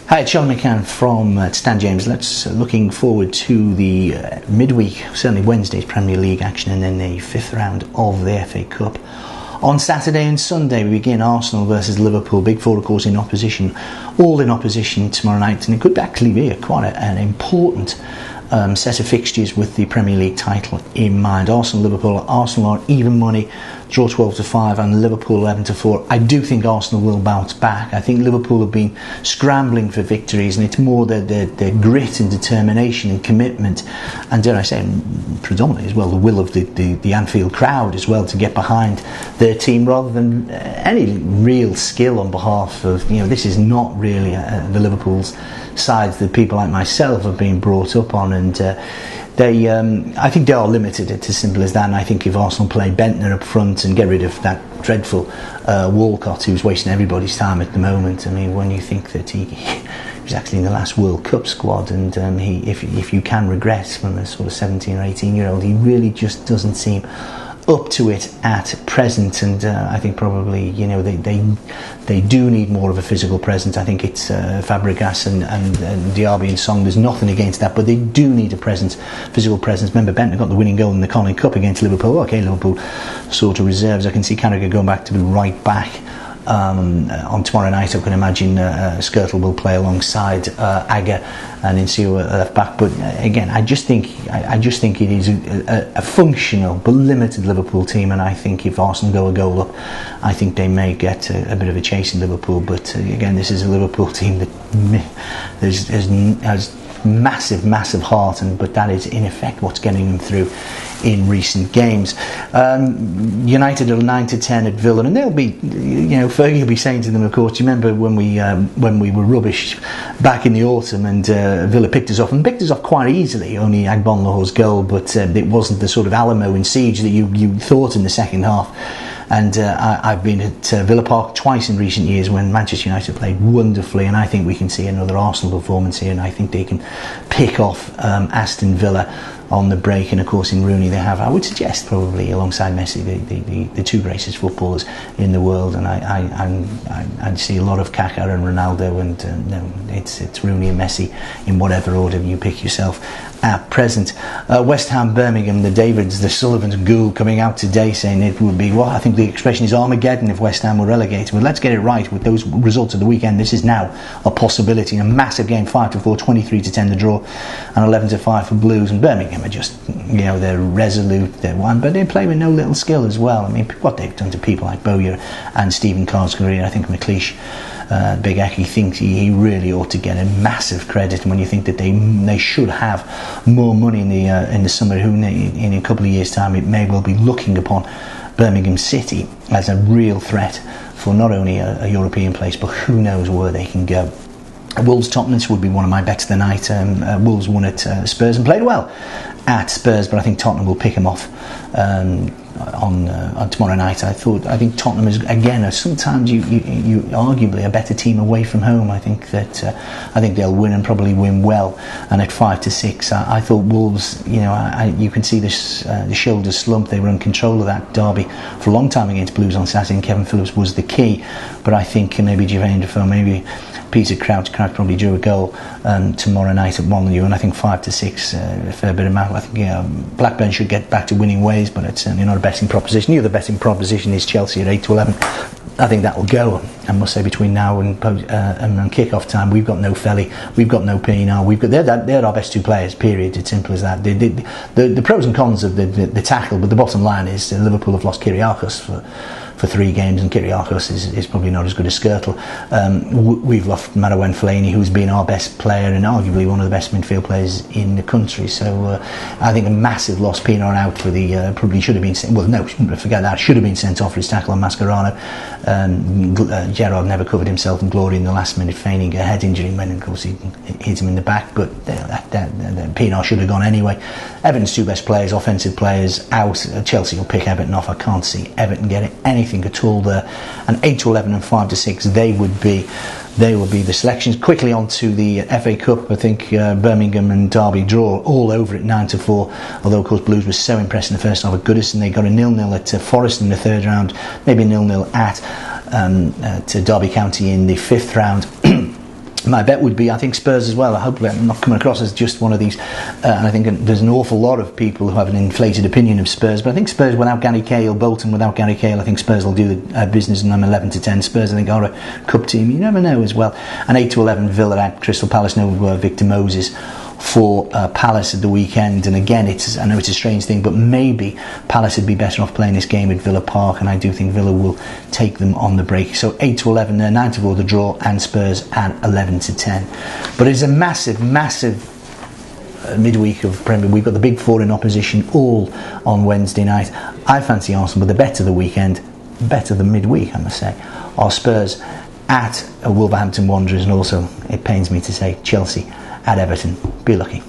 Hi, it's Sean McCann from Stan James. Let's looking forward to the midweek, certainly Wednesday's Premier League action, and then the fifth round of the FA Cup. On Saturday and Sunday we begin Arsenal versus Liverpool. Big Four, of course, in opposition, all in opposition tomorrow night, and it could actually be quite an important set of fixtures with the Premier League title in mind. Arsenal are even money, draw 12-5, and Liverpool 11-4. I do think Arsenal will bounce back. I think Liverpool have been scrambling for victories, and it's more their grit and determination and commitment, and dare I say, predominantly as well, the will of the Anfield crowd as well to get behind their team, rather than any real skill on behalf of, this is not really the Liverpool's sides that people like myself have been brought up on, and I think they are limited. It's as simple as that. And I think if Arsenal play Bentner up front and get rid of that dreadful Walcott, who's wasting everybody's time at the moment. I mean, when you think that he was actually in the last World Cup squad, and if you can regress from a sort of 17 or 18-year-old, he really just doesn't seem up to it at present, and I think probably they do need more of a physical presence. I think it's Fabregas and Diaby and Song. There's nothing against that, but they do need a physical presence. Remember, Bentner got the winning goal in the Carling Cup against Liverpool. Okay, Liverpool sort of reserves. I can see Carragher going back to the right back. On tomorrow night, I can imagine Skirtle will play alongside Agger and Insigne at left back. But again, I just think it is a functional but limited Liverpool team, and I think if Arsenal go a goal up, I think they may get a bit of a chase in Liverpool. But again, this is a Liverpool team that has massive heart, but that is in effect what's getting them through in recent games. United are 9-10 at Villa, and they'll be, Fergie will be saying to them, of course, you remember when we were rubbish back in the autumn, and Villa picked us off quite easily, only Agbonlaho's goal, but it wasn't the sort of Alamo in siege that you thought in the second half. And I've been at Villa Park twice in recent years when Manchester United played wonderfully, and I think we can see another Arsenal performance here, and I think they can pick off Aston Villa on the break. And of course in Rooney they have, I would suggest, probably alongside Messi, the two greatest footballers in the world, and I see a lot of Kaká and Ronaldo, and it's Rooney and Messi in whatever order you pick yourself at present. West Ham Birmingham, the Davids, the Sullivans, Gould coming out today saying it would be, well, I think the expression is Armageddon if West Ham were relegated. But let's get it right with those results of the weekend. This is now a possibility. A massive game, 5-4, 23-10 the draw, and 11-5 for Blues. And Birmingham are just, they're resolute, they're one, but they play with no little skill as well. I mean, what they've done to people like Bowyer and Stephen Carr's career, I think McLeish, Big Eki thinks he really ought to get a massive credit. And when you think that they should have more money in the summer, who in a couple of years' time it may well be looking upon Birmingham City as a real threat for not only a European place, but who knows where they can go. Wolves Tottenham would be one of my bets tonight. Wolves won at Spurs and played well at Spurs, but I think Tottenham will pick them off on tomorrow night. I think Tottenham is, again, sometimes you arguably a better team away from home. I think they'll win, and probably win well. And at 5-6, I thought Wolves, you can see this the shoulders slump. They were in control of that derby for a long time against Blues on Saturday, and Kevin Phillips was the key. But I think maybe Jermaine Defoe, maybe Peter Crouch probably drew a goal tomorrow night at Molineux, and I think 5-6, a fair bit of math. I think Blackburn should get back to winning ways, but it's certainly not a betting proposition. The other betting proposition is Chelsea at 8-11. I think that will go. I must say, between now and kick-off time, we've got no Felly, we've got no Pienaar, they're our best two players, period. It's simple as that. The pros and cons of the tackle, but the bottom line is Liverpool have lost Kyriakos for 3 games, and Kyriakos is probably not as good as Skirtle. We've lost Marouane Fellaini, who's been our best player and arguably one of the best midfield players in the country. So I think a massive loss. Pienaar out for the probably should have been forget that, should have been sent off for his tackle on Mascherano. Gerrard never covered himself in glory in the last minute, feigning a head injury when of course he hit him in the back, but Pienaar should have gone anyway. Everton's two best players, offensive players, out. Chelsea will pick Everton off. I can't see Everton getting anything at all there. And 8-11 and 5-6, they will be the selections. Quickly on to the FA Cup. I think Birmingham and Derby draw all over it, 9-4. Although of course Blues was so impressed in the first half of Goodison. They got a 0-0 at Forest in the third round, maybe 0-0 at Derby County in the fifth round. My bet would be, I think Spurs as well. I hope I'm not coming across as just one of these. And I think there's an awful lot of people who have an inflated opinion of Spurs. But I think Spurs without Gary Cahill, Bolton without Gary Cahill, I think Spurs will do the business. And I'm 11-10. Spurs, I think, are a cup team. You never know as well. And 8-11 Villa at Crystal Palace. No Victor Moses for Palace at the weekend. And again, I know it's a strange thing, but maybe Palace would be better off playing this game at Villa Park, and I do think Villa will take them on the break. So 8-11 there, 9-4 the draw, and Spurs at 11-10. But it's a massive midweek of Premier. We've got the big four in opposition all on Wednesday night. I fancy Arsenal, but the bet of the weekend, better than midweek, I must say, are Spurs at Wolverhampton Wanderers, and also, it pains me to say, Chelsea at Everton. Be lucky.